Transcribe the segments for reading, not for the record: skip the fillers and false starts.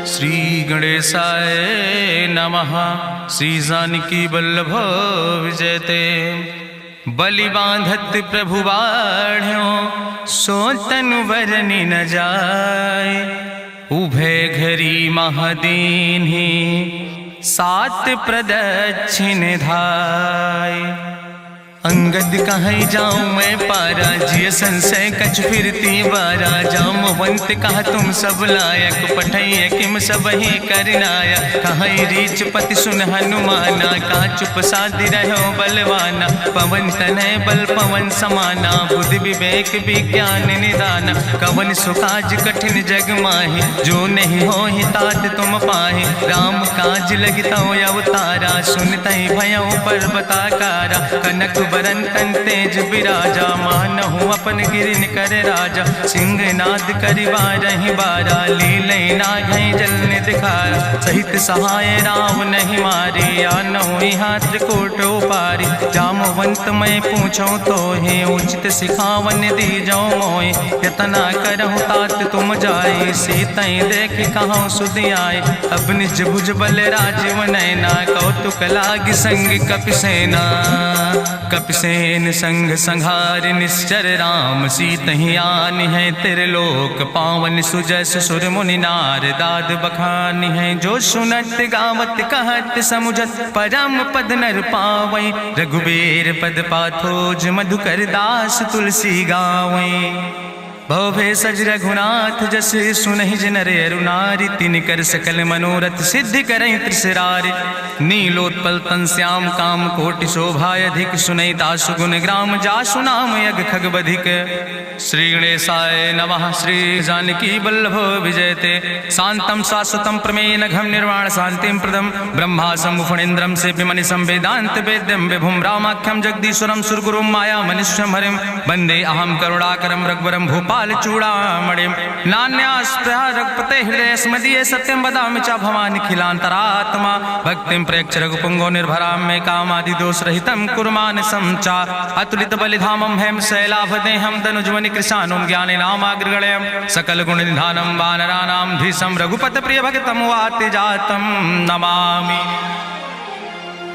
श्री गणेशाय नमः। श्री जानकी वल्लभ विजयते। बलि बांधत प्रभु बाढ़ो सो तनु बरनि न जाय। उभय घरी महादीन्हि सात प्रदक्षिण धाय। अंगद कहीं जाऊं मैं पारा जिय संशय कछ फिरती बारा। जामवंत कहा तुम सब लायक पठैय किम सब ही करनाया। कहीं रीच पति सुन हनुमाना का चुप साधि रहो बलवाना। पवन तनय बल पवन समाना बुद्धि विवेक विज्ञान निदाना। कवन सुकाज कठिन जग माहि जो नहीं हो ही तात तुम पाहि। राम काज लगता अवतारा सुनतहि भयो पर्वताकारा। कनक बरन तन तेज बिराजा मानहु अपन गिरिन कर राजा। सिंह नाद करिवा रही बारा लीलै नागै जल दिखारा। सहित सहाय राम नहीं मारे आनहु यहाँ त्रिकोट उपारी। जामवंत मैं पूछो तो हे उचित सिखावन दी जाओ मोय। यतना करहु तात तुम जाए सीतई देख कहूँ सुधि आए। अब निज भुज बल राजीव नैना कौतुक लाग संग कपिसेना। कपिसेन संग संहार निश्चर राम सीतहि आनि है त्रिलोक पावन। सुजस सुर मुनि नार दाद बखानि है जो सुनत गावत कहत समुझत। परम पद नर पावै रघुबीर पद पाथोज मधुकर दास तुलसी गावै। भवे सज रघुनाथ जस सुनहि जनर अरुनारि। तिन कर सकल मनोरथ सिद्धि करहि त्रिसरारि। नीलोत्पल तन श्याम काम कोटि शोभाय अधिक। सुनहि दासु गुण ग्राम जासु नाम यज्ञ खग बधिक। श्री गणेशाय नमः। श्री जानकी वल्लभ विजयते। शांतं शाश्वतं प्रमेयन घम निर्वाण शांतिं प्रदम। ब्रह्मा शंभुफणीन्द्रं सेव्यमणि संवेदांत वेद्यं विभुं रामाख्यं जगदीश्वरं सुरगुरुं माया मनीश्वरं हरिं। वंदे अहं करुणाकरं रघुवरं भूपाल चूड़ामणिं। नान्यास्पृहा रघुपते हृदय स्मदीये सत्यं वदामि च भवानिखिलान्तरात्मा। भक्तिं प्रयच्छ रघुपुंगो निर्भरां मे कामादि दोष रहितं कुर्मान् समचा। अतुलित बलिधामं हेम शैलाभदेहं तनुजवनि कृशानुं ज्ञानेनामाग्रगण्यं। सकल गुण निधानं वानराणां धीशं रघुपत प्रिय भक्तं वाति जातं नमामि।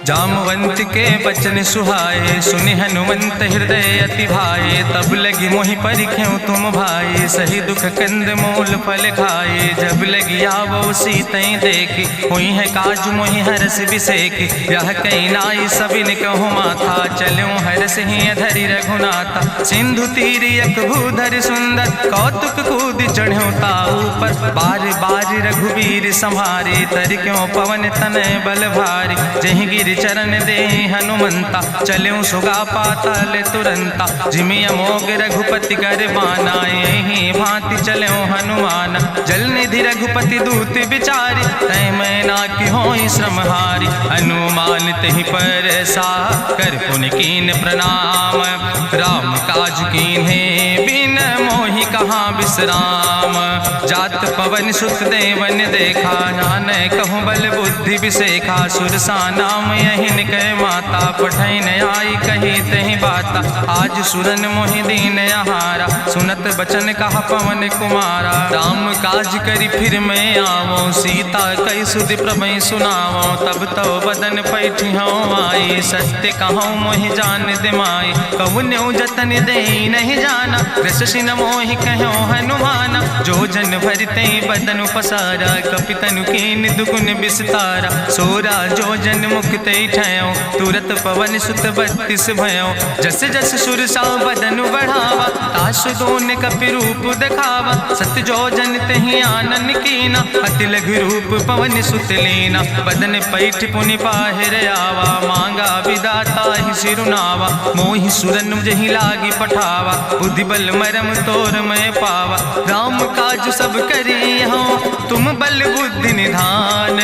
जामवंत के बचन सुहाए सुनि हनुमंत हृदय अति भाए। तब लगी मोहि परिख्यों तुम भाई सही दुख कंद मूल फल खाए। जब लगी आवो सीतई देखी हुई है काज मोहि हरस बिसेखी। यह कहीं नाई सबिन कहूँ माथा चलो हरस ही धरि रघुनाथा। सिंधु तीर यक भूधर सुंदर कौतुक कूद चढ़ो ताऊ पर। बार बार रघुबीर संहारे तर क्यों पवन तनय बल भारी। जहि गिर चरण दे हनुमंता चलो सुगा पाताल तुरंता। जिमि अमोघ रघुपति कर बाना यही भांति चलो हनुमान। जल निधि रघुपति दूत बिचारी तय मैना की होई श्रमहारी। हनुमान तहि पर सा कर पुनि कीन प्रणाम। राम काज कीन्हे बिन मोहि कहाँ विश्राम। जात पवन सुत देवन देखा नानय कहूँ बल बुद्धि विसेखा। सुरसा नाम यही कह माता पठैन आई कही तही बाता। आज सुरन मोहि दीन आहारा सुनत बचन कहा पवन कुमारा। राम काज करी फिर मैं आवो सीता कई सुधि प्रभु सुनावो। तब तो बदन पैठी हूँ आई सत्य कहूँ मोहि जान दिमाई। कहुन्यु जतन दे नहीं जाना रससि न मोहि कहो हनुमाना। जो जन भरते बदन पसारा कपितनु कीन दुगुन विस्तारा। सोरा जो जन मुक्त ठयो तुरत पवन सुत 32 भयो। जस जस सुरसा बदन बढ़ावा तासु दोन कपि रूप दिखावा। सत जो जन तहि आनन कीना अति लघु रूप पवन सुत लीना। बदन पैठ पुनि पाहिर आवा मांगा विदाता ही सिरुनावा। मोहि सुरन जहि लागी पठावा बुद्धि बल मरम तोर मैं पावा। राम काज सब करी हो तुम बल बुद्धि निधान।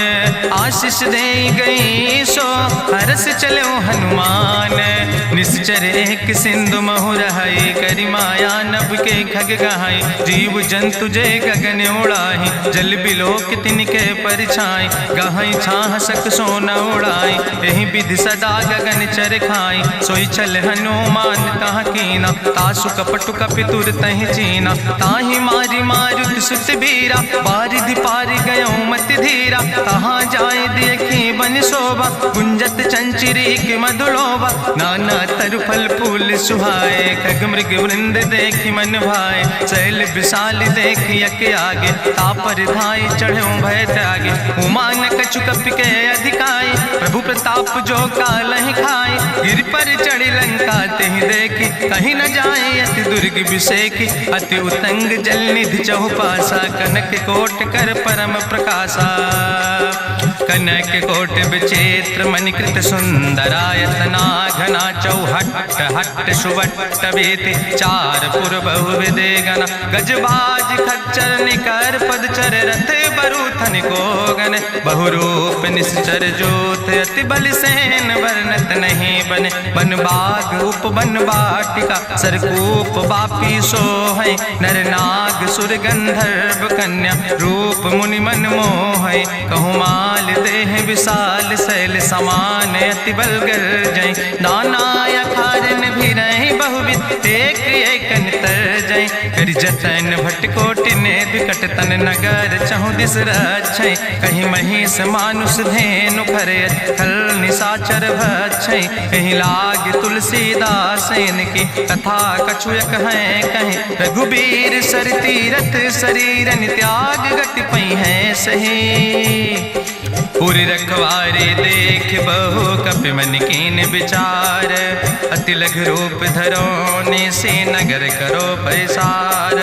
आशीष दे गई सो हरस चलो हनुमान। निश्चर एक सिंधु महु रहाई करी माया नभ के खग गहाई। जीव जंतु जय गगन उड़ाही जल बिलोक तिनके परिछाई। गहाई छाह सक सोन उड़ाई यही विधि सदा गगन चर खाई। सोई चल हनुमान तह कीना तासु कपटु कपितुर तहि चीना। ताहि मारी मारुत सुत बीरा बारिधि पारि गयो धीरा, कहाँ जाए देखी बन शोभा, गुंजत चंचिरी की मधुलोभा, नाना तरु फल फूल सुहाए, खग मृग वृंद देखी मन भाए, शैल विशाल देखी यके आगे, तापर धाई चढ़ो भय त्यागे, उमान कछु कपि के अधिकाई, प्रभु प्रताप जो कालहि खाए, गिर पर चढ़ी लंका तेहि देखी, कहीं न जाए अति दुर्ग विषेकी, अति उतंग जल निधि चहुपासा, कनक कोट कर परम प्रकाशा, कनक कोट विचित्र मणिकृत सुंदरायतना, घना चौहट्ट हट्ट सुवट्ट बेति, चार पुर बहु विदेगना, गजबाज खच्चर निकर पदचर, रथ बरूथन को गन, बहुरूप निश्चर जोत, अति बल सेन वर्णत नहीं बने, बन बाग उप बन बाटिका, सरकूप बापी सोहै, नर नाग सुर गंधर्व कन्या, रूप मुनि मन मोहै, कहूँ माल देह विशाल, शैल समान अति बल गर्जै, नाना अखारन भी रही बहुविध, एक एक नितर जै, करि जतन भटकोटि ने विकट तन नगर, चहु दिस रक्षै, कहीं महिष मानुष धेनु खरयत, खल निशाचर भक्षै, कहीं लाग तुलसीदास इनकी, कथा कछुयक है कहीं, रघुबीर सर तीरथ शरीरन त्याग गति पई है सही, पूरी रखवारे देख बहु कपि मन कीन विचार, अति लघु रूप धरोने से नगर करो पैसार,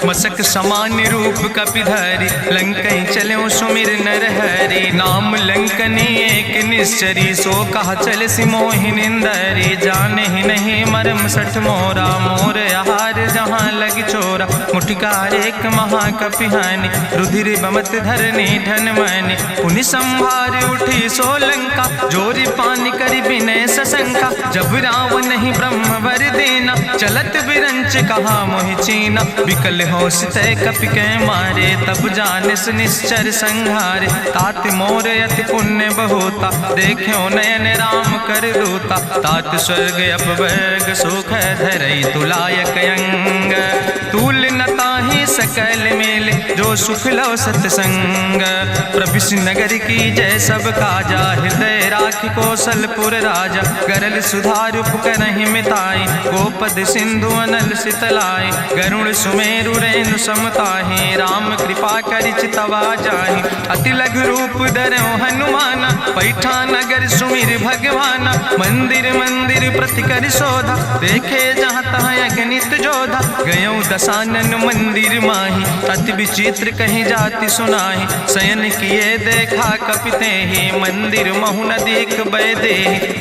मसक समान रूप कपि धरि, लंकई चलो सुमिर नर हरि, नाम लंकनी एक निश्चरी, सो कहा चल सिमोहि निंदरी, जाने ही नहीं मरम सठ मोरा, मोर आहार जहाँ लग चोरा, मुटिकार एक महाकपि हानि, रुधिर बमत धरनी धन मनि, पुनि संभार उठी सोलंका, जोरी पानी करी विनय सशंका, जब रावण नहीं ब्रह्म वर देना, चलत विरंच कहा मोहि चीना, विकल हो सितय कपि के मारे, तब जानिस निश्चर संहारे, तात मोर अति पुण्य बहुता, देखो नयन राम कर दूता, तात स्वर्ग अपवर्ग सुख धरई तुलायक अंग, तूल न ताहि सकल मेल, जो सुख लो सतसंग, प्रभिस नगर की जय सब काजा, हृदय राखि कौशलपुर राजा, गरल सुधार उपकरहि मिताई, गोपद सिंधु अनल सितलाई, गरुण सुमेरु रेणु समताहि, राम कृपा करि चितवा जाहि, अति लघु रूप धरौ हनुमाना, पैठा नगर सुमिर भगवाना, मंदिर मंदिर प्रति कर शोधा, देखे जहाँ तहाँ अगणित जोधा, गयो दशानन मंदिर माही, अति विचित्र कहीं जाति सुनाही, शयन किए देखा कपिते ही, मंदिर महु न देख बैदे,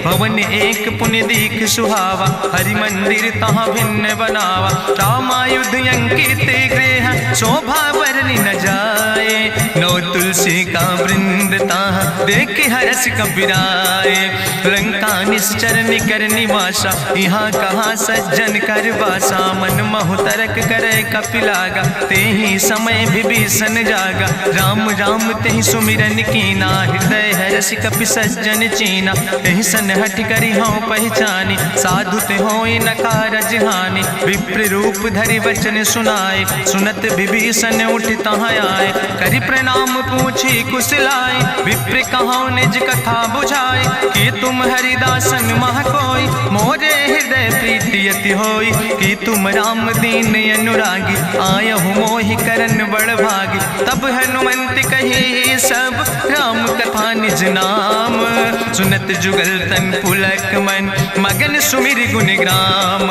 भवन एक पुण्य दीख सुहावा, हरि मंदिर तहाँ भिन्न बनावा, रामायुध अंकित गृह, शोभा बरनी न जाए, नौ तुलसी का वृंद तहाँ देख हर्ष कपिराए, लंका निश्चर निकर निवासा, यहाँ कहाँ सज्जन कर बासा, मन महु तरक करे कपिलागा, तेहि समय विभीषण जागा, राम राम तेहि सुमिरन कीना, हृदय हर्षि कपि सज्जन चीना, एहि सन हट करि हूँ पहचानी, साधु ते होई न कारज हानि, विप्र रूप धरि वचन सुनाए, सुनत विभीषण उठ तहाँ आए, करि प्रणाम पूछी कुशलाए, विप्र कहाँ निज कथा बुझाए, कि तुम हरिदासन मह कोई, मोरे हृदय प्रीति अति होई, कि तुम राम दीन अनुरागी, आयहु मोहि करन बड़ भागी, तब हनुमंत कही सब राम कथा निज नाम, सुनत जुगल तन पुलक मन, मगन सुमिर गुण ग्राम,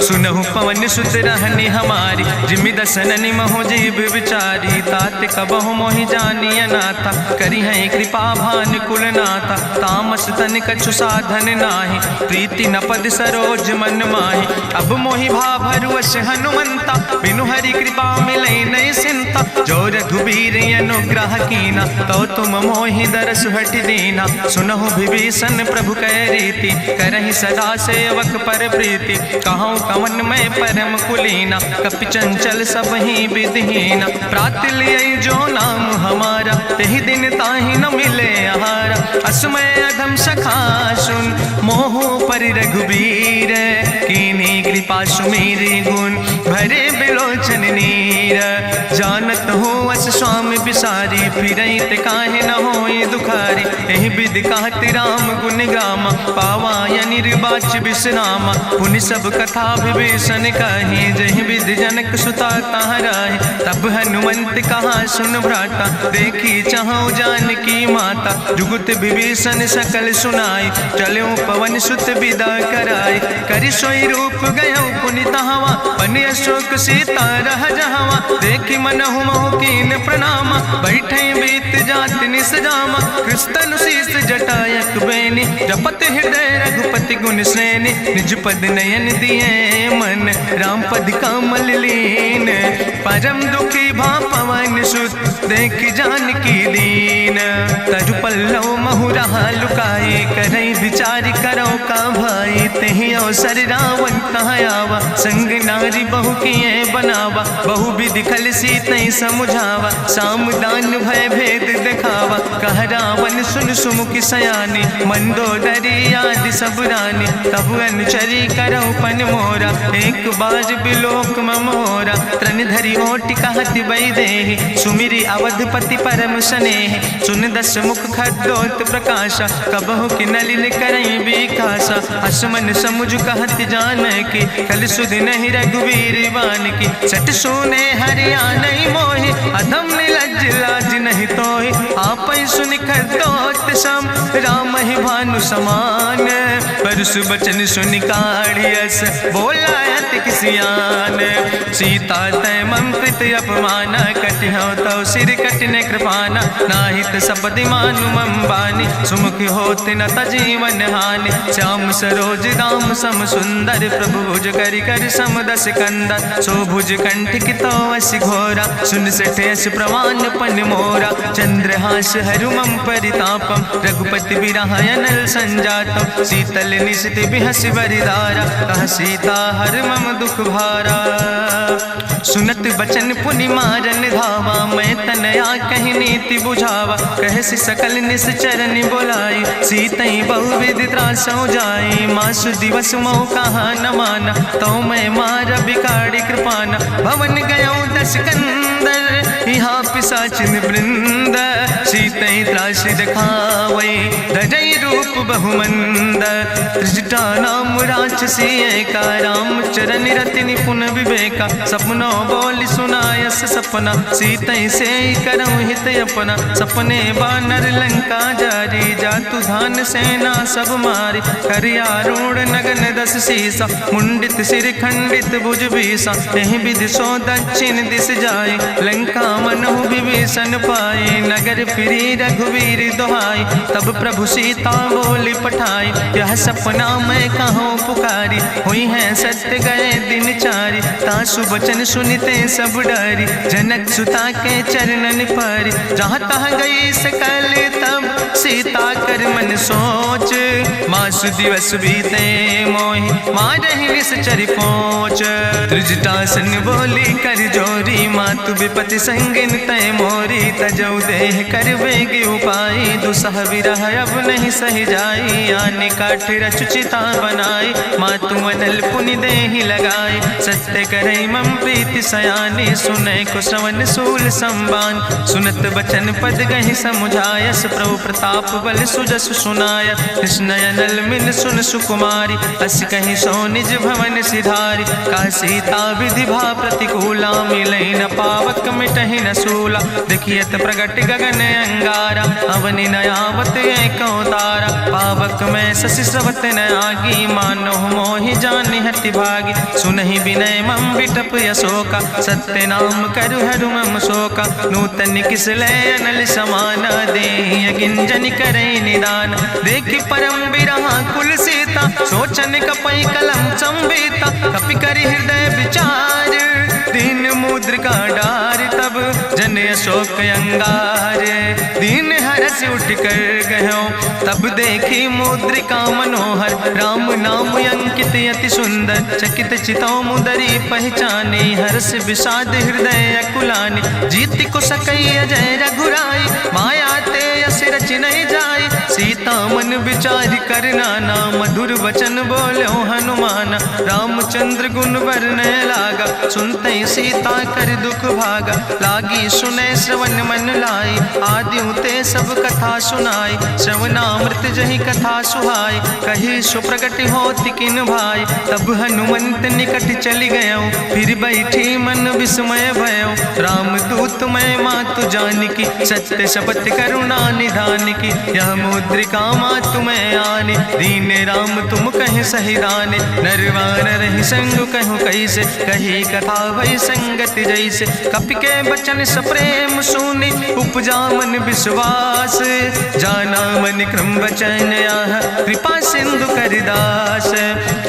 सुनहु पवन सुत रहनी हमारी, जिमि दसननि महु जीव विचारी, तात कबहु मोहि जानिय नाथा, करि हैं कृपा भान कुल नाथा, तामस तन कछु साधन नाही, प्रीति न पद सरोज मन माही, अब मोहि भाभरुवश हनुमंता, बिनु हरि कृपा मिलै नहीं सिंता, जो रघुबीर अनुग्रह कीना, तो तुम मोहि दरस हट दीना, सुनहु विभीषण प्रभु कै रीति, करहि सदा सेवक पर प्रीति, कहूँ कवन में परम कुलीना, कपि चंचल सब ही विधिहीना, प्रात लिय जो नाम हमारा, तेहि दिन ताहि न मिले आहारा, असमय अधम सखा सुन, मोहु पर रघुबीर, कीन्ही कृपा सुमेरि गुण, भरे बिलोचन नीर, जानत हूँ अस स्वामी विषा सारी, फिरैत काहे न होई दुखारी। एहि विधि कहत राम गुण गामा, पावाय निर्वाच विश्रामा। पुनि सब कथा विभीषण कही, जहि विधि जनक सुता तहराहि। तब हनुमंत कहा सुन भ्राता, देखी चाहु जानकी माता। जुगुत विभीषण सकल सुनाई, चलो पवन सुत विदा कराई। करि सोई रूप गयो पुनि तहवा, बन अशोक सीता रह जहवा। देखि मनहु महु कीन प्रणामा, बैठे बीत जात निस जामा। कृष्ण शीस जटायक बेनी, जपत हृदय रघुपति गुण श्रेणी। निज पद नयन दिए मन, राम पद कमल लीन। परम दुखी भा पवन सुत, देख जानकी दीन। तरु पल्लव महु रहा लुकाए, करई विचार करो का भाई। तेहि अवसर रावण तहाँ आवा, संग नारी बहु किए बनावा। बहु विधि खल सीतै समुझावा, साम दान भय भेद दिखावा। कह रावण सुन सुमुखि सयानी, मंदोदरी आदि सब रानी। तब अनुचरी करो पन मोरा, एक बार बिलोक मोरा। तृण धरि ओटि कहत वैदेही, सुमिरि अवधपति परम स्नेह। सुन दस मुख खद्योत प्रकाशा, कबहु कि नलिन करई बिकासा। असमन समुझ कहत जानकी, कल सुध नहीं रघुवीर बान की। सट सुने हरियाणई मोहि, अधम निलज्ज लाज नहीं तोहि। आपै सुनि खद्योत सम, राम ही भानु समान। परस बचन सुनि काढ़ियस, बोला अति किसियान। सीता तै मम कृत अपमान, कटिहौ तव सिर कटिने कृपाना। नाहित सपदि मानु मम बानी, सुमुख होत न तजीवन हानि। श्याम सरोज दाम सम सुंदर, प्रभु भुज करि कर सम दस कंदर। सो भुज कंठ कितो अस घोरा, सुन सठे अस प्रमाण पन मोरा। चंद्रहास हरु मम परितापम, रघुपति बिरह अनल संजातम। शीतल निशित बिहस बरिदारा, कह सीता हर मम दुख भारा। सुनत बचन पुनि मारन धावा, मैं तनया कहि नीति बुझावा। कहसि सकल निश्चरन बोलाई, सीतई बहुविधि त्रासौ जाई। मासु दिवस मोह कहा न माना, तो मैं मार बिकाड़ी कृपाना। भवन गयो दस कंदर, यहाँ पिशाचिन वृंद। सीतई त्रास दिखावै, धजई रूप बहुमंद। त्रिजटा नाम राक्षसी एका, राम चरण रति निपुण विवेका। सपनों बोल सुनायस सपना, सीतई से करऊं हित अपना। सपने बानर लंका जारी, जातु धान सेना सब मारी। करियारूढ़ नगन दस सीसा, मुंडित सिर खंडित भुज बीसा। एहि विधि सो दक्षिण दिस जाए, लंका मनहु विभीषण पाए। नगर फिरी रघुवीर दोहाई, तब प्रभु सीता बोली पठाई। यह सपना मैं कहूँ पुकारी, हुई है सत्य गए दिन चारी। तासु बचन सुनते सब डरी, जनक सुता के चरणन पर। जहाँ तहाँ गई सकल तब, सीता कर मन सोच। मासु दिवस बीते मोहि, मारहि निश्चर पहुँच। त्रिजटासन बोली कर जोरी, मातु विपति संगिन तय मोरी। तजौ देह कर वेग उपाय, दुसह विरह अब नहीं सही जाई। आने काठ रचुचिता बनाई, मातु मनल पुनि देहि लगाई। सत्य करई मम प्रीति सयानी, सुनै को श्रवण सूल संबान। सुनत बचन पद गहि समुझायस, प्रभु प्रताप बल सुजस सुनाय। कृष्णयनल मिन सुन सुकुमारी, अस कहि सो निज भवन सिधारी। का सीता विधि भा प्रतिकूला, मिलै न पावक मिटहि न सूला। देखियत प्रगट गगन अंगारा, अवनि न आवत एको तारा। पावक में शशि स्रवत न आगी, मानो मोहि जानि हति भागी। सुनहि विनय मम विटप यशोका, सत्य नाम करु हरु मम शोका। नूतन किस लय अनल समाना, देहि गिंजन करई निदान। देखि परम बिरहा कुल सीता, सोचन कपई कलम संबीता। कपि करि हृदय विचार, दीन मुद्रिका डार। तब जन अशोक अंगार, दीन हरस उठ कर गयो। तब देखी मुद्रिका मनोहर, राम नाम अंकित अति सुंदर। चकित चितौ मुदरी पहचानी, हर्ष विषाद हृदय अकुलानी। जीत को सकई अजय रघुराई, माया ते अस रच नहीं जाई। सीता मन विचार करना ना, मधुर वचन बोलो हनुमान। रामचंद्र गुण वर्णय लागा, सुनते सीता कर दुख भागा। लागी सुने श्रवण मन लाई, आदि ते सब कथा सुनाई। श्रवणामृत जहि कथा सुहाई, कही सुप्रगट होति किन भाई। तब हनुमंत निकट चली गयो, फिर बैठी मन विस्मय भयो। राम दूत मैं मातु जानकी, सत्य शपथ करुणा निधान की। यह मुद्रिका मातु मैं आने, दीन राम तुम कहे सही दाने। नरवान रही संग कहूँ कैसे, कही कथा भई संगत जैसे। कपि के बचन सप्रेम सुनी, उपजा मन विश्वास। जाना मन क्रम वचन आह, कृपा सिंधु करिदास।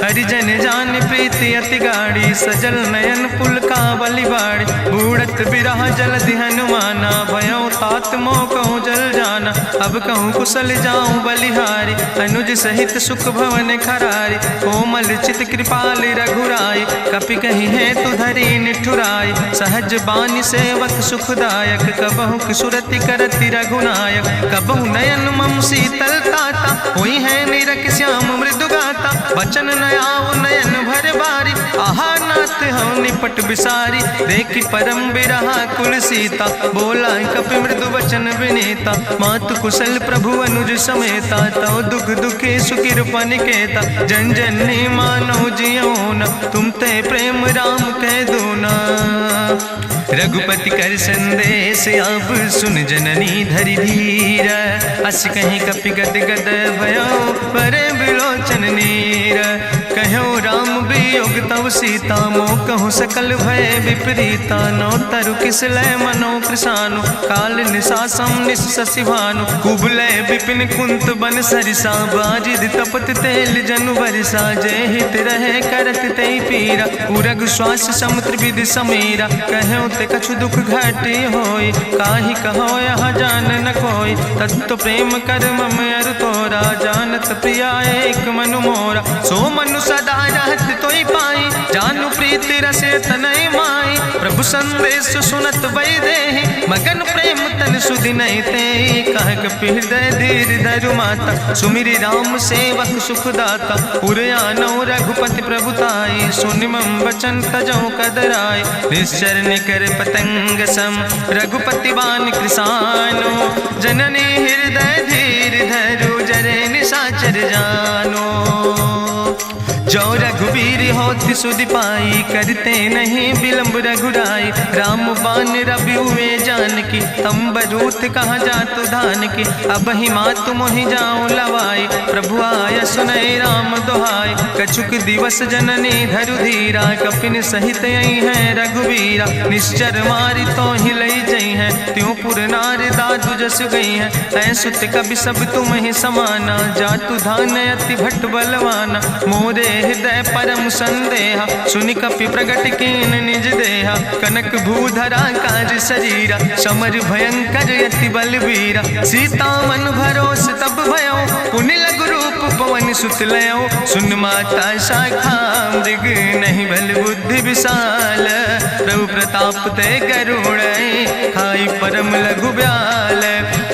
हरिजन जान प्रीति अति गाढ़ी, सजल नयन पुलकावली बाड़ी। बूढ़त बिरह जलधि हनुमाना, भयो तात मोह कहूँ जल जाना। अब कहूँ कुशल जाऊँ बलिहारी, अनुज सहित सुख भवन खरारी। कोमल चित कृपाल रघुराई, कपि कही है तु धरी निठुराई। सहज बानी सेवक सुखदायक, कबहु किशुरति करति रघुनायक। कबहु नयन मम शीतल ताता, हुई है निरख श्याम मृदु गाता। बचन न आव नयन भर बारी, आहा नाथ हूँ निपट बिसारी। देखी परम बिरहा कुल सीता, बोला कपि मृदु वचन विनीता। मातु कुशल प्रभु अनुज समेता, तव दुख दुखी सुकृपा निकेता। जन जननी मानो जियो न, तुम ते प्रेम राम कह दो ना। रघुपति कर संदेश अब सुन जननी धरि धीर। अस कहीं कपि गद गद भयो, परे बिलोचन नीर। कहो राम वियोग तव सीता, मोह कहूँ सकल भय विपरीता। नौ तरु किस लय मनो कृषानु, काल निशासम निशि भानु। कुबलय विपिन कुंत बन सरिसा, बाजिद तपत तेल जनु बरिसा। जय हित रहे करत तई पीरा, उरग श्वास समुद्र विधि समीरा। कहो ते कछु दुख घाटी होई, काहि कहो यहाँ जान न कोई। तत्व प्रेम कर मम अरु तोरा, जानत प्रिया एक मनु मोरा। सो मनु सदा रहत तोई पाई, जानु प्रीति रसे तनय माई। प्रभु संदेश सुनत वै देहि, मगन प्रेम तन सुधि नहीं ते। कह कपि हृदय धीर धरु माता, सुमिरि राम सेवक सुख दाता। उरयानौ रघुपति प्रभुताई, सुनि मम वचन तजौ कदराई। निश्चर निकर पतंग सम, रघुपति बान कृसानो। जननी हृदय धीर धरु, जरे निशाचर जानो। जो रघुवीर होति सुधि पाई, करते नहीं विलम्ब रघुराई। राम बान रवि हुए जानकी, तम्बरूथ कहाँ जातु धान की। अब ही मातु मोहि जाऊँ लवाई, प्रभु आय सुनय राम दुहाई। कछुक दिवस जननी धरु धीरा, कपिन सहित यही है रघुवीरा। निश्चर मारी तो ही लई जई है, त्यों पुर नार दादु जस गई है। ऐसुत कवि सब तुम ही समाना, जातु धान अति भट्ट बलवाना। मोरे हृदय परम संदेहा, सुनि कपि प्रगट कीन निज देहा। कनक भूधरा काज शरीरा, समर भयंकर यति बलवीरा। सीता मन भरोस तब भयो, पुनि लघु रूप पवन सुत लयो। सुन माता शाखा मृग, नहीं बल बुद्धि विशाल। प्रभु प्रताप ते गरुड़, खाई परम लघु ब्याल।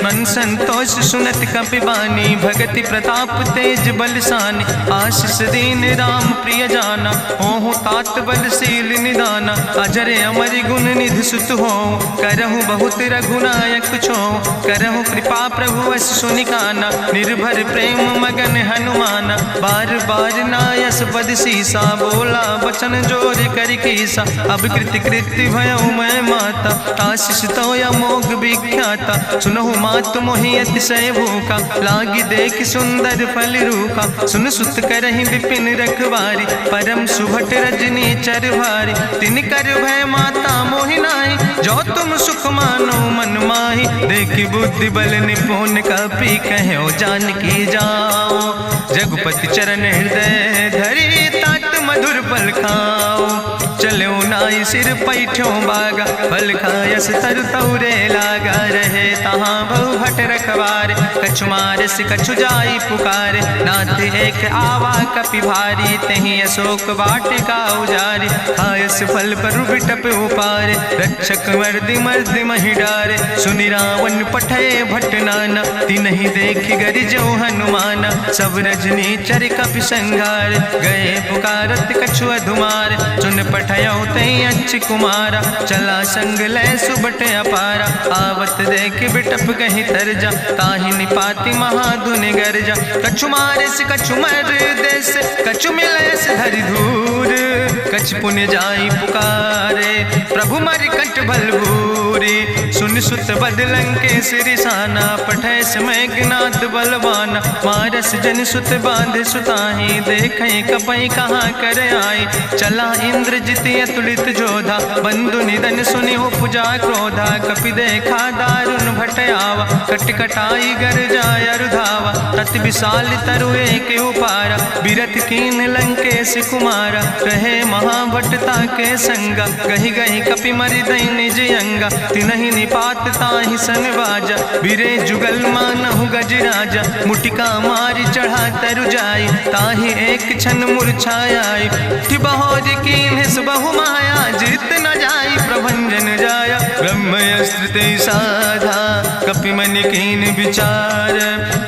मन संतोष सुनत कपि बानी, भगति प्रताप तेज बलसानी। आशीष दीन राम प्रिय जाना, होहु तात बलशील निदाना। अजर अमर गुण निधि सुत हो, करहु बहुत रघुनायक छो। करहु कृपा प्रभु वश सुनिकाना, निर्भर प्रेम मगन हनुमाना। बार बार नायस पद सीसा, बोला वचन जोर कर कीसा। अब कृति कृति भयो मैं माता, आशीष तो अमोघ विख्याता। सुनहु मातु मोहि अतिशय भूखा, लागी देख सुंदर फल रूखा। सुन सुत करहि विपिन रखवारी, परम सुभट रजनी चर भारी। तिन कर भय माता मोहि नाहि, जो तुम सुख मानो मन माहि। देखि बुद्धि बल निपुण कपि, कहो जानकी जाओ। जगुपति चरण हृदय धरि, तात मधुर फल खाओ। चलो नाई सिर पैठों बागा, फल खायस तरु तौरे लागा। रहे तहाँ बहु भट रखवारे, कछु मारस कछु जाई पुकारे, नाथ एक आवा कपि भारी, तहीं अशोक वाटिका उजारी, खायस फल पर बिटप उपारे, रक्षक मर्दि मर्दि महि डारे, सुनि रावण पठय भट नाना, तिन्हि देखि गरिजो हनुमाना, सब रजनी चर कपि संघार, गए पुकारत कछु अधुमार, चुन पठयो तई अच्छ कुमारा, चला संग लय सुबट अपारा, आवत देख बिटप कहीं तरजा, ताहि निपाति महाधुनि गर्जा, कछु मारिस कछु मर देस, कछु मिलयस धरि धूर, कछ पुण्य जाई पुकारे, प्रभु मरि कंठ बल भूरी, सुन सुत बदलंके सिरिसाना, पठय समय ज्ञात बलवाना, मारस जन सुत बांध सुताही, देखें कपई कहाँ कर आई, चला इंद्रजित अतुलित जोधा, बंधु निधन सुनि उपजा क्रोधा, कपि देखा दारुण भट आवा, कट कटाई गर जाय रुधावा, तत विशाल तरु एक उपारा, बिरथ कीन लंकेश कुमारा, रहे महाभटता के संगा, गही गही कपि मरि दई निज अंगा, तिन्हि निपात ताहि सन बाजा, बिरे जुगल मानहु गजराजा, मुटिका मारि चढ़ा तरु जाई, ताहि एक क्षण मूर्छाई, बहोर कीन बहु माया, जीत न जाई प्रभंजन जाया, ब्रह्मस्त्र ते साधा, कपि मन कीन विचार,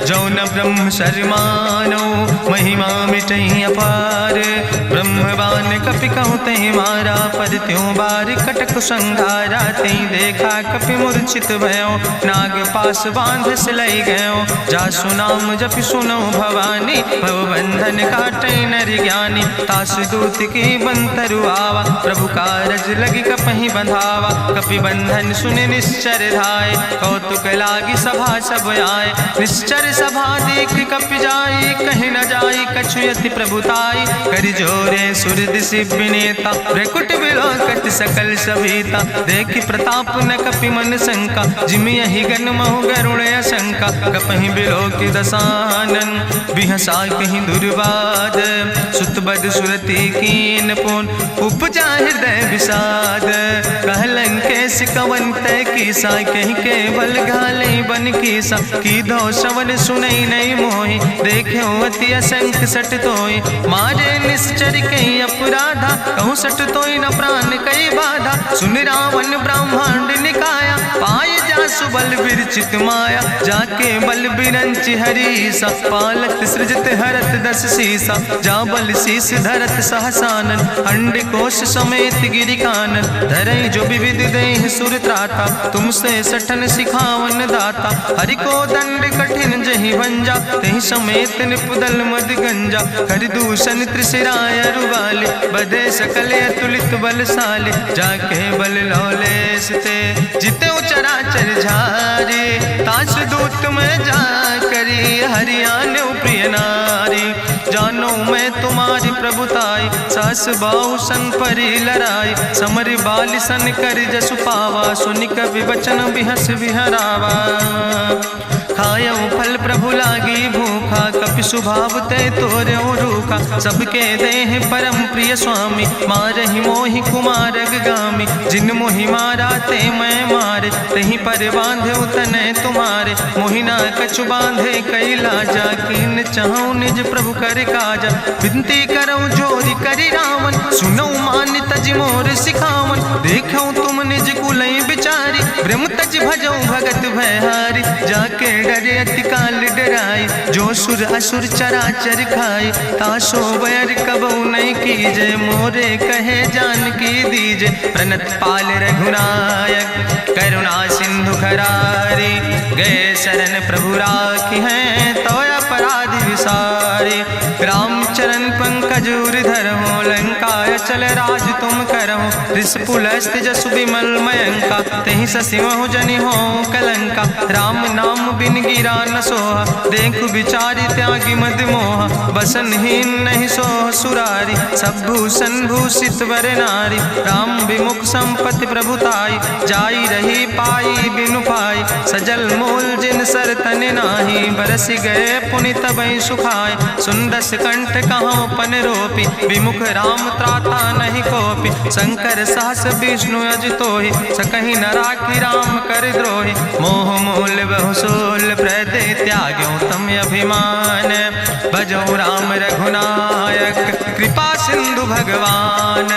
जौन ब्रह्म शर्मानो, महिमा मिटई अपार, ब्रह्मवान कपि कहु तहि मारा, पद त्यों बार कटक संघारा, तई देखा कपि मूर्छित भयो, नाग पास बांध सिलई गयो, जासु नाम जपि सुनो भवानी, भवबंधन काटै नर ज्ञानी, तास दूत की बंतरु आवा, प्रभु कारज लगी कपहि बंधावा, कपि बंधन सुनि निश्चर धाय, कौतुक लागी सभा सब आए, निश्चर सभा देख कपि जाई, कहीं न जाई कछु यति प्रभुताई, करि जोरे सुर दिसि विनेता, ब्रकुट विलोकत सकल सभीता, देखि प्रताप न कपि मन शंका, जिमि यहि गन महु गरुण असंका, कपहि बिलोकि दसानन, बिहसा कहीं दुर्वाद, सुत बद सुरति कीन पुन, उपजा हृदय विषाद, कहलन केस कवन तय कीसा, कहीं केवल घाले बन कीसा, की दो श्रवण सुनई नहीं मोहि, देखे अति असंख सट तोय, मारे निश्चर कई अपराधा, कहूँ सट तोय न प्राण कई बाधा, सुन रावण ब्रह्मांड निकाया, पाय जासु बल विरचित माया, जाके बल बिरंचि हरीसा, पालत सृजत हरत दस सीसा, जा बल शीस धरत सहसानन, अंड कोश समेत गिरि कानन, धरई जो विविध देह सुर त्राता, तुमसे सठन सिखावन दाता, हरि को दंड कठिन जहि भंजा, तहि समेत निपुदल मद गंजा, कर दूषण त्रिशिराय रुवाले, बधे सकल अतुलित बलशाले, जाके बल लौलेस ते, जिते चराचर झारे, तास दूत में जा करी, हरियाण प्रिय नारी, जानो मैं तुम्हारी प्रभुताई, सास बाहु सन परी लड़ाई, समर बाल सन कर जसु पावा, सुनि कवि वचन बिहस विहरावा, खायो फल प्रभु लागी भूखा, कपि स्वभाव ते तोर्यो रूखा, सबके देह परम प्रिय स्वामी, मारहि मोहि कुमारग गामी, जिन मोहि मारा ते मैं मारे, तहीं पर बांधे तने तुम्हारे, मोहिना कछु बांधे कई लाजा, कीन चाहूं निज प्रभु कर काजा, विनती करऊं जोरी करि रावण, सुनऊ मान तज मोर सिखावन, देखऊं तुम निज कुलई बिचारी, ब्रह्म तज भजऊं भगत भयहारी, जाके डरे अति काल डराई, जो सुर असुर चराचर खाई, तासो बैर कबऊ नहीं कीजे, मोरे कहे जान की दीजे, प्रणत पाल रघुनायक, करुणा सिंधु खरारी, गए शरण प्रभु राखी हैं, तो अपराध विसारी, रामचरण पंकज धरहु, लंकाय चल राज तुम करहु, त्रिशूलस्थ जसु विमल मयंका, तहि ससिमहु जनि हो कलंका, राम नाम बिन गिरा न सोहा, देखु विचारि त्यागी मद मोहा, बसनहीन नहीं सोह सुरारी, सब भूषण भूषित वर नारी, राम विमुख संपत्ति प्रभुताई, जाई रही पाई बिनु पाई, सजल मूल जिन सर तन नाही, बरस गए पुनि तबई सुखाय, सुंदस कंठ कहाँ पन रोपी, विमुख राम त्राता नहीं कोपी, शंकर सहस विष्णु अज तोहि, सकहि न राखी राम कर द्रोहि, मोह मूल बोल बहुसूल प्रदे त्याग्यो तम अभिमान। भजो राम रघुनायक कृपा सिंधु भगवान।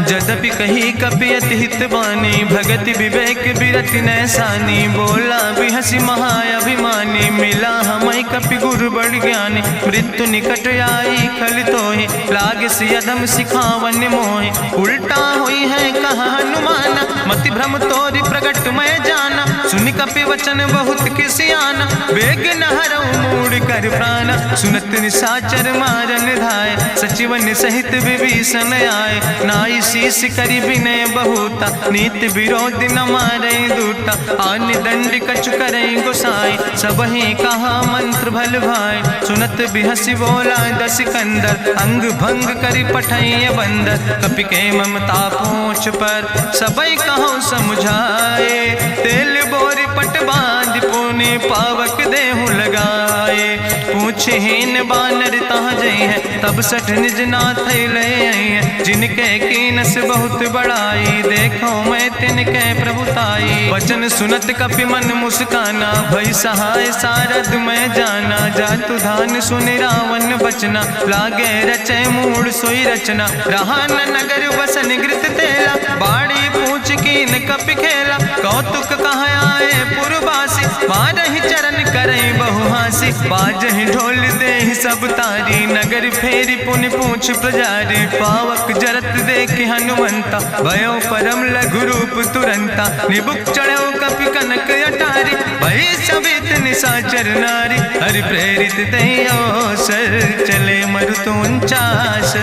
जदपि कही कपि अति हित बानी भगति विवेक बिरति नैसानी। बोला बिहसी महाअभिमानी मिला हमई कपि गुरु बड़ ज्ञानी। मृत्यु निकट आई खल तोहि लागे सियधम सिखावन मोहि। उल्टा हुई है कहा हनुमाना मति भ्रम तोरि प्रगट मैं जाना। सुनि कपि वचन बहुत किसियाना वेग न हरऊ मूढ़ कर प्राण। सुनत निशाचर मारन धाय सचिवन सहित विभीषण आए। नाई शीस करि विनय बहुता नीति विरोध न मारे दूता। आन दंड कछु करे गोसाई सबहि कहा मंत्र भल भाई। सुनत बिहसी बोला दस कंदर अंग भंग करि पठैय बंदर। कपि के ममता पूछ पर सबई कहो समझाए। तेल बोरी पट बांध पुनि पावक देहु लगाए। पूछहीन बानर तहाँ जई है तब सठ निज नाथ ले आई है। जिनके कीनस बहुत बड़ाई देखो मैं तिनके प्रभुताई। वचन सुनत कपि मन मुस्काना भई सहाय सारद मैं जाना। जातु धान सुनि रावण बचना लागे रचे मूढ़ सोई रचना। रहा न नगर बसन घृत तेला बाड़ी पूछ कीन कपि खेला। कौतुक कहाँ आए पुरवासी मारहि चरण करई बहुहासी। बाजहि ढोल देहि सब तारी नगर फेरी पुनि पूछ प्रजारी। पावक जरत देख हनुमंता भयो परम लघु रूप तुरंता। निबुक चढ़ो कपि कनक अटारी भई सवित निशाचर नारी। हरि प्रेरित तैयो सर चले मरुत 49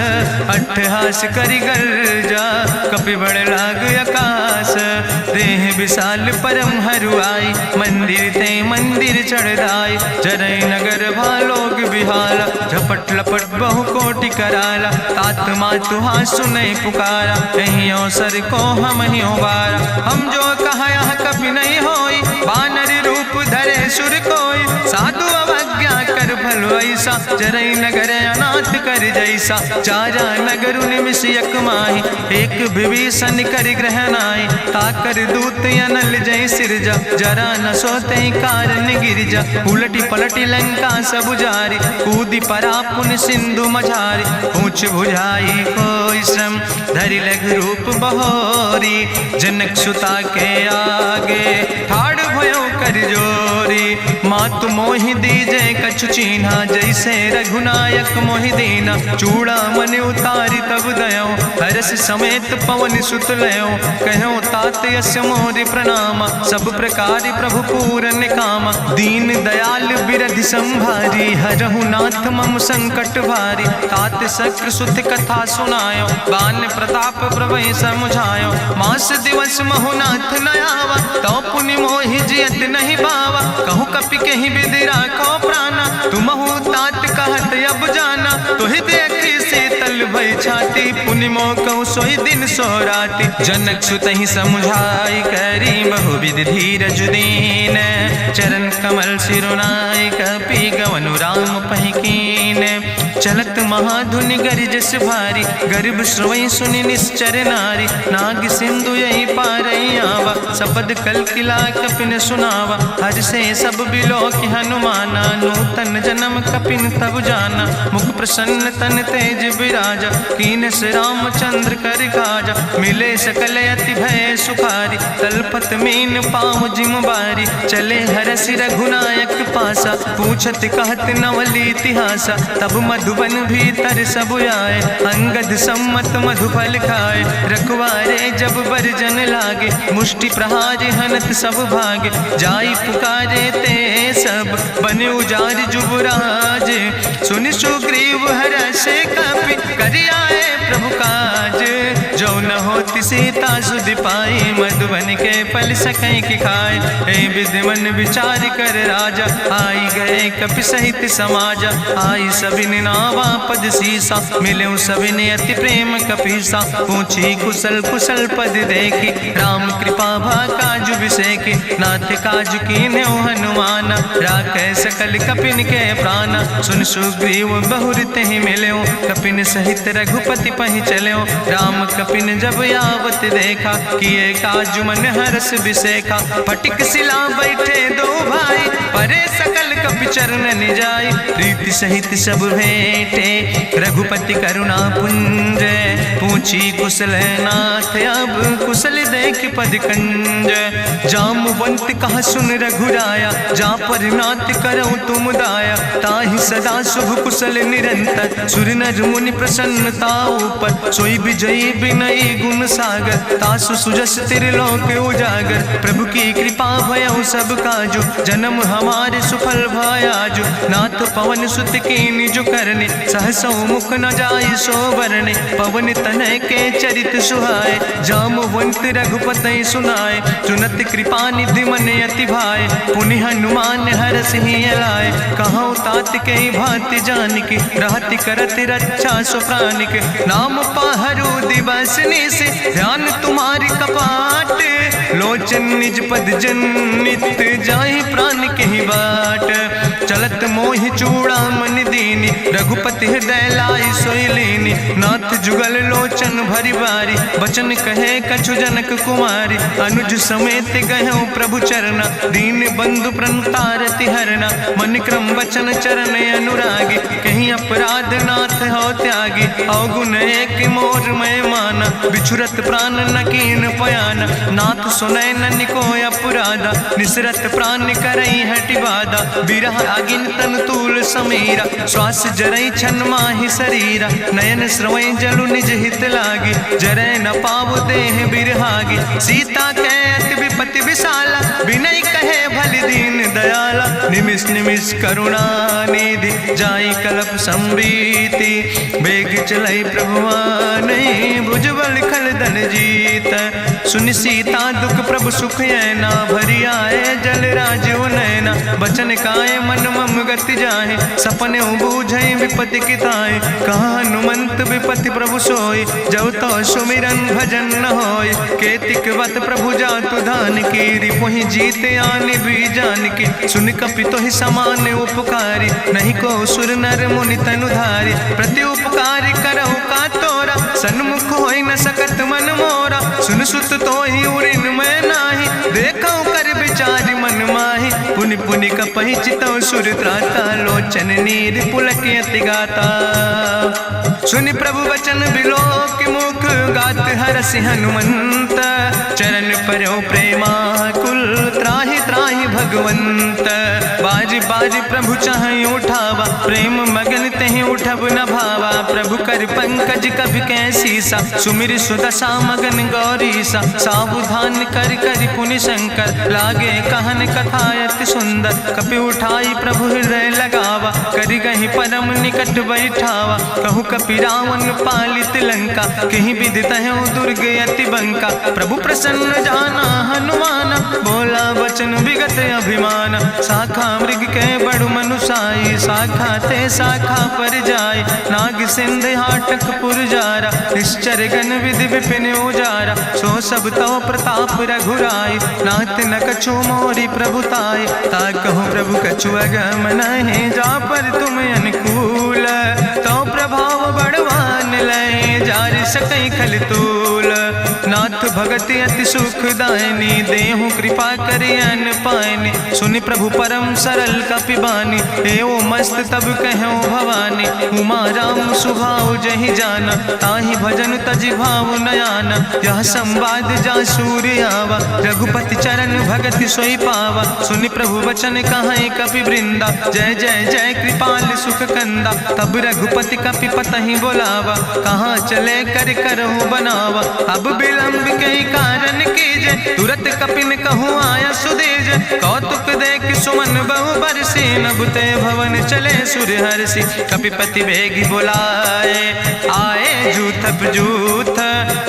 अट्ठहास करि गर्जा कपि बड़ लाग आकाश। देह विशाल परम हरुआई मंदिर ते मंदिर चढ़ाई। जरई नगर भालोग बिहाला झपट लपट बहु कोटि कराला। तात मातु हाँ सुनई पुकारा कहियो सर को हम ही बारा। हम जो कहा यह कभी नहीं होई बानर रूप धरे सुर कोई। साधु अवज्ञा कर फल ऐसा जरई नगर अनाथ कर जैसा। चारा नगर निमिष यक माही एक विभीषण कर ग्रहणाई। ताकर दूत अनल जय सिरजा जरा न सोते कारण गिरजा। उलटी पलटी लंका सब जारी कूदी परा पुन सिंधु मझारी। पूछ बुझाई कोई श्रम धरि लघु रूप बहोरी। जनक सुता के आगे ठाड़ भयो कर जोरी। मातु मोहि दीजे कछु चीन्हा जैसे रघुनायक मोहि दीना। चूड़ा मन उतारी तब दयो हरस समेत पवन सुत लयो। कहो तात यस मोरि प्रणामा सब प्रकार प्रभु पूरन कामा। दीन दयाल बिरधि संभारी हरहु नाथ मम संकट भारी। तात शक्र सुत कथा सुनायो बान प्रताप प्रभय समुझायो। मास दिवस महु नाथ न आवा तो पुनि मोहि जियत नहीं बावा। कहु कपि कहीं विधि राखो प्राणा तुमहु तात कहत अब जाना। तुहि देखी शीतल भई छाती पुनि मोह कहु सोई दिन सोराती। जनक सुत ही समुझाई करी बहु विधि धीरज दीन। चरण कमल सिरुनाई कपि गवनु राम पहिकीन। चलत महाधुनि गरिजस भारी गर्भ श्रवई सुनि निश्चर नारी। नाग सिंधु यही पारई आवा सपद कल किला कपिन सुनावा। हर से सब बिलो कि हनुमाना नूतन जन्म कपिन तब जाना। मुख प्रसन्न तन तेज विराजा कीन से रामचंद्र कर काजा। मिले सकल अति भय सुखारी तलपत मीन पाँव जिम बारी। चले हरसि रघुनायक पासा पूछत कहत नवली इतिहासा। तब मधुबन भीतर सब आए अंगद सम्मत मधुफल खाए। रखवारे जब बरजन लागे मुष्टि प्रहार हनत सब भागे। जाई पुकारे ते सब बने उजार जुबराज। सुनि सुग्रीव हरषे कपि करि आए प्रभु काज। जो न होति सीता सुधि पाई मधुबन के फल सकई की खाए। हे विधि मन विचार कर राजा आई गए कपि सहित समाजा। आई सबिन नावा पद सीसा मिले सबिन अति प्रेम कपीसा। पूछी कुशल कुशल पद देखी राम कृपा भा काजु विसेकी। नाथ काजु कीन्हे हनुमाना राखे सकल कपिन के प्राणा। सुन सुग्रीव बहुर तेहि मिल्यो कपिन सहित रघुपति पहि चल्यो। राम कपिन जब आवत देखा किए काजु मन हरस बिसेखा। फटिक सिला बैठे दो भाई परे सकल कपि चरण जाय। प्रीति सहित सब भेंटे रघुपति करुणा पुंज। पूछी कुशल नाथ अब कुशल देख पद कंज। जामवंत कहा सुन रघुराया जा पर नाथ करऊं तुम दाया। ताहि सदा शुभ कुशल निरंतर सुर नर मुनि प्रसन्नता ऊपर। सोई विजयी विनयी गुण सागर तासु सुजस त्रिलोक उजागर। प्रभु की कृपा भयउ सब काजु जन्म हमारे सुफल भयाजु। नाथ पवन सुत की निज करने सहसो मुख न जाय सो बरने। पवन तनय के चरित सुहाय जामवंत रघुपति सुनाय। चुनत कृपा निधि मन अति भाय पुनि हनुमान हरष ही लाय। कहूँ तात के भांति जान के रहति करत रक्षा सो प्राण के। नाम पाहरु दिवस से ध्यान तुम्हारी कपाट। लोचन निज पद जनित जाहि प्राण के ही बाट। चलत मोहि चूड़ामन दीनी रघुपति हृदय लाई सोई लीनी। नाथ जुगल लोचन भरी बारी बचन कहे कछु जनक कुमारी। अनुज समेत गहु प्रभु चरना दीन बंधु प्रणतारति हरना। मन क्रम बचन चरण अनुरागी कहीं अपराध नाथ हो त्यागी। अवगुण एक मोर मैं माना बिछुरत प्राण न कीन पयाना। नाथ सुनय नन को अपराधा निसरत प्राण करई हटि बाधा। बिरह अगिन तन तूल समीरा श्वास जरई छन माहि शरीरा। नयन श्रवै जलु निज हित लागी जरय न पाव देह बिरहागी। सीता के अति विपति विशाला बिनय कहे भलि दीन दयाला। निमिष निमिष करुणा निधि जाई कलप संबीति। बेग चलई प्रभुवान भुजबल खलदन जीत। सुनि सीता दुख प्रभु सुख ऐना भरी आए जल राज नैना। बचन काय मन मम गति जाहे सपने बूझे विपति किताए। कहा हनुमंत विपति प्रभु सोई जब तो सुमिरन भजन न होय। केतिक वत प्रभु जातु धान की रिपुहि जीत आने भी जान की। सुन कपि तोहि समान उपकारी नहीं को सुर नर मुनि तनुधारी। प्रति उपकारी करहु का तोरा सन्मुख होई न सकत मन मोरा। सुन सुत तोहि उरिन मैं नाही देखौ कर विचारि मन माहि। पुनि पुनि कपहि चितौ सुर त्राता लोचन नीर पुलक अति गाता। सुनि प्रभु वचन बिलोक मुख गात हरष हनुमंत। चरण परौ प्रेमाकुल त्राहि त्राहि भगवंत। बाज बाज प्रभु चाहि उठावा प्रेम मगन तहि उठब न भावा। प्रभु कर पंकज कभी कैसीसा सुमिर सुदशा मगन गौरीसा। सावधान कर कर पुनि शंकर लागे कहन कथायत सुंदर। कपि उठाई प्रभु हृदय लगावा करि गहि परम निकट बैठावा। कहु कपि रावण पालित लंका कहीं विदित है दुर्ग अति बंका। प्रभु प्रसन्न जाना हनुमाना बोला वचन विगत अभिमान। शाखा मृग के बड़ु मनुसाई शाखा ते शाखा पर जाय। नाग सिंध हाटक पुरजारा निश्चर गण विधि विपिन उजारा। सो सब तव प्रताप रघुराई नाथ न कछु मोरी प्रभुताय। ता कहु प्रभु कछु अगम नहीं जा पर तुम अनुकूल। तो प्रभाव बड़वान लय जार सकई खल तूल। नाथ भगति अति सुखदायनी देहु कृपा करि अन पायनी। सुनि प्रभु परम सरल कपिबानी एवं मस्त तब कहूँ भवानी। उमा राम सुभाव जहि जाना ताहि भजन तजि भाव नयाना। यह संवाद जा सूर्य आवा रघुपति चरण भगति सोई पावा। सुनि प्रभु वचन कहाई कपि वृंदा जय जय जय कृपाल सुख कंदा। तब रघुपति कपि पतहि बोलावा कहाँ चले कर करहु बनावा। अब विलंब के कारण कीजे तुरत कपिन कहूँ आया सुदेज। कौतुक देख सुमन बहु बरसी नभ ते भवन चले सुर हर्षि। कपिपति बेगी बुलाए आए जूथप जूथ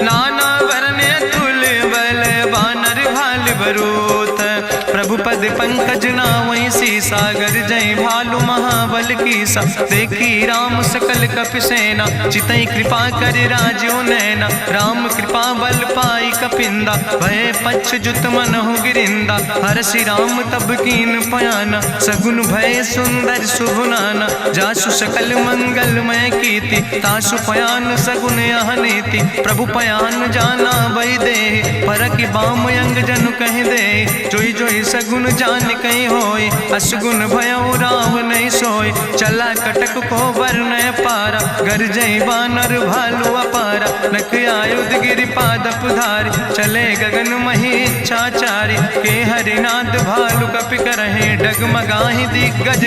नाना वर्ण तुल बल बानर भाल बरूथ। प्रभु पद पंकज नावै सी सागर जय भाल भालू महाबल कीसा, देखी राम सकल कपि सेना, चितई कृपा कर राजो नैना, राम कृपा बल पाई कपिंदा, भय पक्ष जुत मनहु गिरिंदा, हरसि राम तब कीन पयाना, सगुन भय सुंदर शुभ नाना, जासु सकल मंगलमय कीर्ति, तासु पयान सगुन यह नीति, प्रभु पयान जाना बई दे, परकि बाम अंग जनु कहि दे, जोई जोई सगुन जान कहीं होय, असगुन भयो राव नहीं सोय, चला कटक को बरनय पारा, गरजई बानर भालू अपारा, नख आयुध गिरि पादप धारी, चले गगन मही इच्छाचारी, के हरिनाद भालू कपि करहि, डगमगाहि दिग्गज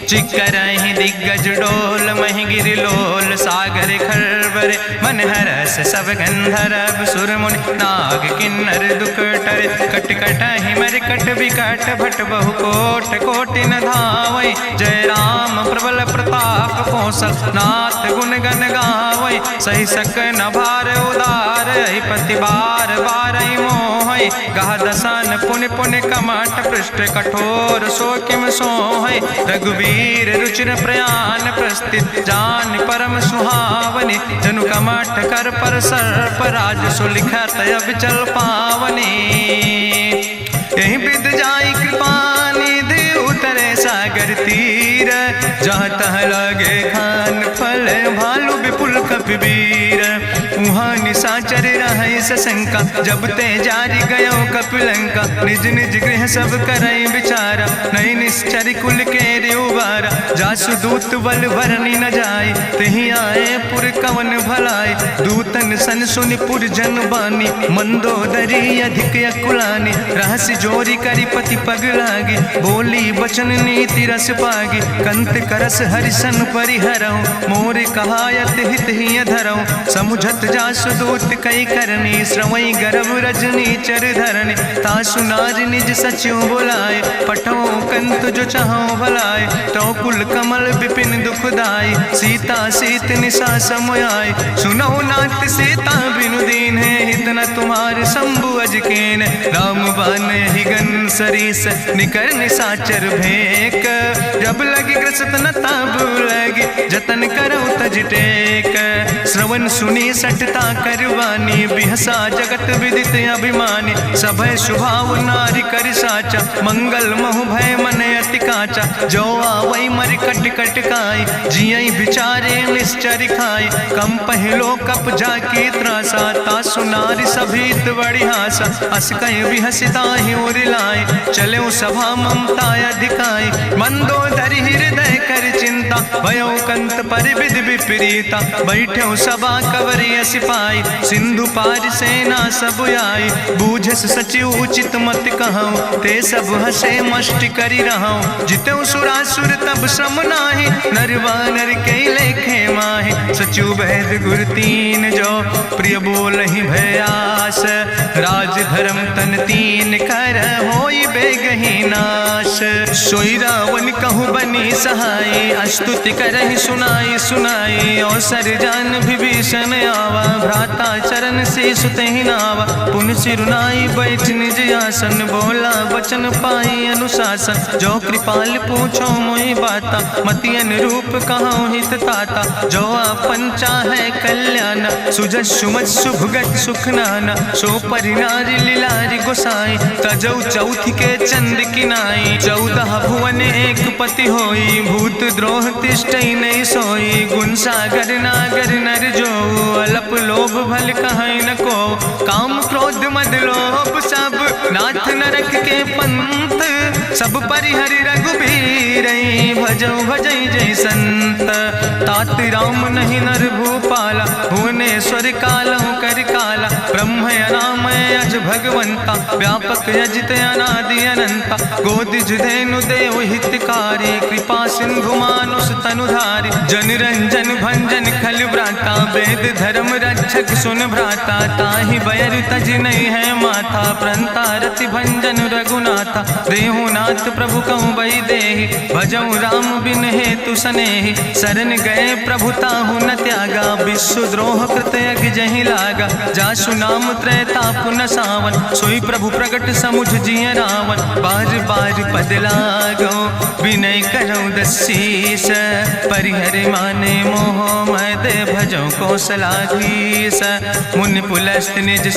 चिकरहि दिग्गज डोल, महि गिरि लोल सागर खरबर, मन हरस सब गंधर्व सुर मुनि, नाग किन्नर दुख टरे, कट कटहि मरकट विकट, भट बहु कोट कोटि न धावै, जय राम प्रबल प्रताप कौशल, नाथ गुण गण गावै, सही सक न भार उदार, पति बार बार मोहै, गह दसन पुनि पुनि कमठ, पृष्ठ कठोर सो किम सोहै, रघुवीर रुचिर प्रयाण प्रस्थित, जान परम सुहावनी, जनु कमठ कर पर सर्प राज, सुलिखत अब चल पावनी, यही विद जाई कृपा निधि, उतरे सागर तीर, जहाँ तह लगे खान फल, भालू विपुल कपिवीर, उहाँ निशाचर रहै सशंका, जब ते जारी गयो कपिलंका, निज निज गृह सब करई विचारा, नहीं निश्चर कुल के उबारा, जासु दूत बल भरनी न जाय, तेहि आए पुर कवन भलाई, दूतन सन सुनि पुर जन बानी, मंदोदरी अधिक अकुलानी, रहस्य जोरी करि पति पग लागी, बोली बचन नीति रस पागी, कंत करस हरिसन परिहरऊं, मोर कहायत हित ही धरऊं, समुझत जासु दूत कई करनी, श्रवई गर्भ रजनी चर धरनी, तासु नार निज सचिव बुलाए, पठो कंत जो चाहो भलाए, तो कुल कमल विपिन दुखदाई, सीता सीत निशा समयाय, सुनो नाथ सीता बिनु दीन है, हित न तुम्हार शंभु अजकेन, राम बान ही गन सरीस, निकर निशाचर भेक, जब लगी ग्रसत न ताब लगी, जतन करो तज टेक, श्रवण सुनी सटता करवानी, बिहसा जगत विदित अभिमानी, सभय शुभाव नारी कर साचा, मंगल महु भय मन अति काचा, जो आवै मर कट कट खाई, जियई बिचारे निश्चर खाई, कम पहलो कप जाकी त्रासा, तासु नारी सभीत बड़ी हासा, अस कहीं बिहसिता ही उरिलाए, चले सभा ममता अधिकाई, मंदोदरी हृदय कर चिंता, भयो कंत पर विधि विपरीता, बैठो सभा कवरिय सिपाही, सिंधु पार सेना सब आई, बूझस सचिव उचित मत कहूँ, ते सब हसे मष्टि करि रहूं, जितेउ सुरासुर तब श्रम नाही, नर वानर के लेखे माहि, सचिव वैद गुर तीन जो, प्रिय बोलहि भयास, राज धर्म तन तीन कर, होई बेगहि नाश, सोई रावण कहूँ बनी सहाय, अस्तुति करहि सुनाई सुनाई, अवसर जान विभीषण आवा, भ्राता चरण से सुतहि नावा, पुन सिरुनाई बैठ निज आसन, बोला वचन पाई अनुशासन, जो कृपाल पूछो मोहि बाता, मति अनुरूप कहूँ हित ताता, जो आपन चाहे कल्याण, सुजस सुमत सुभगत सुख नाना, सो परिनारी लीलारी गोसाई, तजौ चौथ के चंद किनाई, 14 भुवन एक पति होई, भूत द्रोह तिष्ठई नहीं सोई, गुण सागर नागर नर जो, अलप लोभ भल कहीं न को, काम क्रोध मद लोभ सब, नाथ नरक के पंथ, सब परिहरि रघुबीर, भजौ भजै जय संत, तात राम नहीं नर भूपाला, भुवनेश्वर कालहु कर काला, ब्रह्म अनामय अज भगवंता, व्यापक यजित अनादि अनंता, गोदिज धेनु देव हितकारी, कृपा सिंधु मानुष तनुधारी, जन रंजन भंजन खल व्राता, वेद धर्म रक्षक सुन भ्राता, ताहि बैर तज नहीं है माथा, प्रंता रति भंजन रघुनाथा, देहु नाथ प्रभु कहूँ बई देहि, भजऊ राम बिन हेतु सनेहि, शरण गए प्रभु ताहु न त्यागा, विश्व द्रोह कृत यज्ञ जहि लागा, जासु नाम त्रैताप न पावन, सोई प्रभु प्रकट समुझ जिय रावण। बार बार पद लागो विनय करौ दसीस, परिहर माने मोह मद भजो कौशलाधीश। मुनि पुलस्त निज